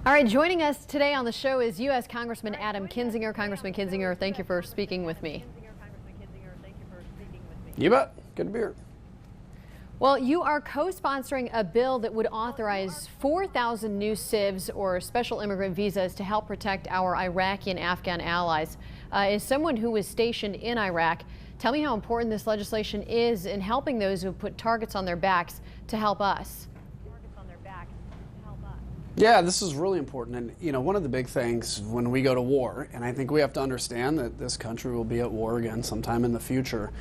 All right, joining us today on the show is U.S. Congressman Adam Kinzinger. Congressman Kinzinger, thank you for speaking with me. You bet. Good to be here. Well, you are co-sponsoring a bill that would authorize 4,000 new CIVs or special immigrant visas to help protect our Iraqi and Afghan allies. As someone who was stationed in Iraq, tell me how important this legislation is in helping those who put targets on their backs to help us. Yeah, this is really important. And, you know, one of the big things when we go to war, and I think we have to understand that this country will be at war again sometime in the future,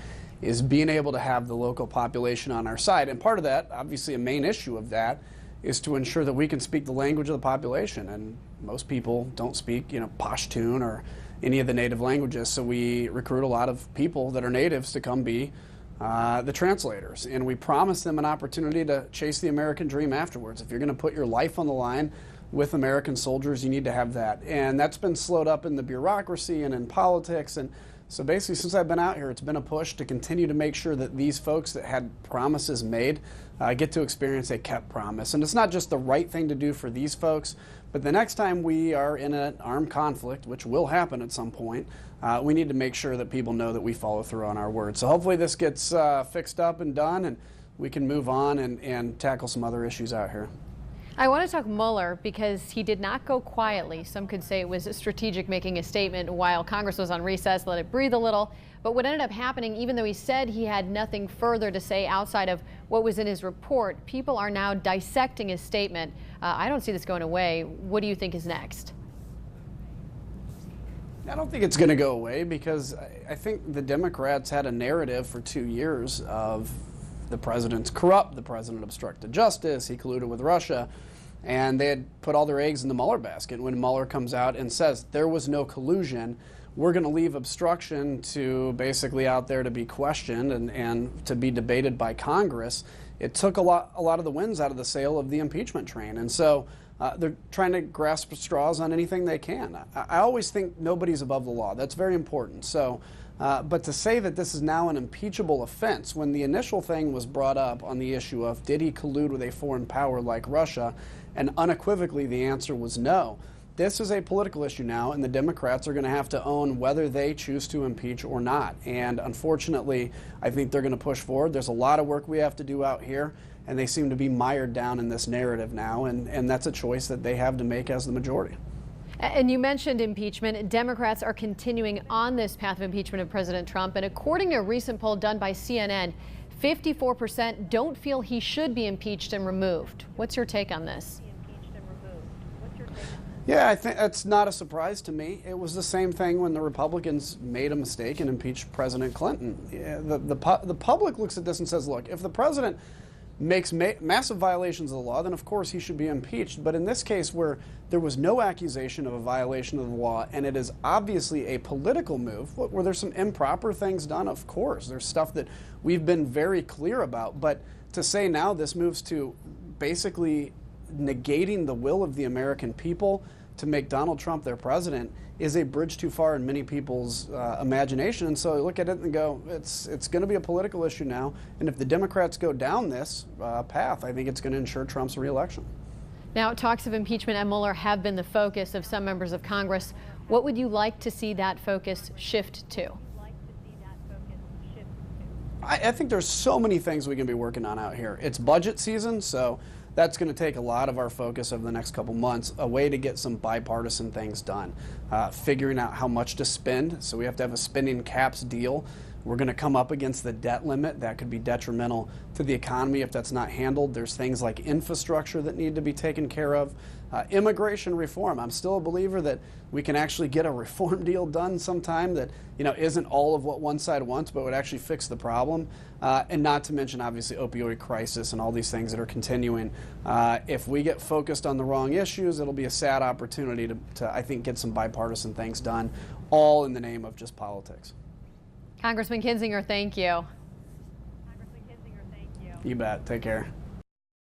is being able to have the local population on our side. And part of that, obviously a main issue of that, is to ensure that we can speak the language of the population. And most people don't speak, Pashtun or any of the native languages. So we recruit a lot of people that are natives to come be the translators, and we promise them an opportunity to chase the American dream afterwards. If you're going to put your life on the line with American soldiers, you need to have that. And that's been slowed up in the bureaucracy and in politics. And so basically, since I've been out here, it's been a push to continue to make sure that these folks that had promises made get to experience a kept promise. And it's not just the right thing to do for these folks, but the next time we are in an armed conflict, which will happen at some point, we need to make sure that people know that we follow through on our word. So hopefully this gets fixed up and done, and we can move on and tackle some other issues out here. I want to talk Mueller because he did not go quietly. Some could say it was strategic, making a statement while Congress was on recess, let it breathe a little. But what ended up happening, even though he said he had nothing further to say outside of what was in his report, people are now dissecting his statement. I don't see this going away. What do you think is next? I don't think it's going to go away because I think the Democrats had a narrative for 2 years of the president's corrupt, the president obstructed justice, he colluded with Russia, and they had put all their eggs in the Mueller basket. When Mueller comes out and says there was no collusion, we're going to leave obstruction to basically out there to be questioned and to be debated by Congress, it took a lot of the winds out of the sail of the impeachment train. And so they're trying to grasp straws on anything they can. I always think nobody's above the law. That's very important. So, but to say that this is now an impeachable offense, when the initial thing was brought up on the issue of did he collude with a foreign power like Russia, and unequivocally the answer was no. This is a political issue now, and the Democrats are going to have to own whether they choose to impeach or not. And unfortunately, I think they're going to push forward. There's a lot of work we have to do out here, and they seem to be mired down in this narrative now, and that's a choice that they have to make as the majority. And you mentioned impeachment. Democrats are continuing on this path of impeachment of President Trump. And according to a recent poll done by CNN, 54% don't feel he should be impeached and removed. What's your take on this? Yeah, I think that's not a surprise to me. It was the same thing when the Republicans made a mistake and impeached President Clinton. Yeah, the public looks at this and says, look, if the president makes massive violations of the law, then of course he should be impeached. But in this case, where there was no accusation of a violation of the law, and it is obviously a political move, were there some improper things done? Of course. There's stuff that we've been very clear about. But to say now this moves to basically negating the will of the American people to make Donald Trump their president is a bridge too far in many people's imagination. And so look at it and go, it's going to be a political issue now. And if the Democrats go down this path, I think it's going to ensure Trump's reelection. Now, talks of impeachment and Mueller have been the focus of some members of Congress. What would you like to see that focus shift to? I think there's so many things we can be working on out here. It's budget season, so that's going to take a lot of our focus over the next couple months, a way to get some bipartisan things done. Figuring out how much to spend, so we have to have a spending caps deal. We're going to come up against the debt limit. That could be detrimental to the economy if that's not handled. There's things like infrastructure that need to be taken care of. Immigration reform. I'm still a believer that we can actually get a reform deal done sometime that isn't all of what one side wants, but would actually fix the problem. And not to mention, obviously, opioid crisis and all these things that are continuing. If we get focused on the wrong issues, it'll be a sad opportunity to I think, get some bipartisan things done, all in the name of just politics. Congressman Kinzinger, thank you. You bet. Take care.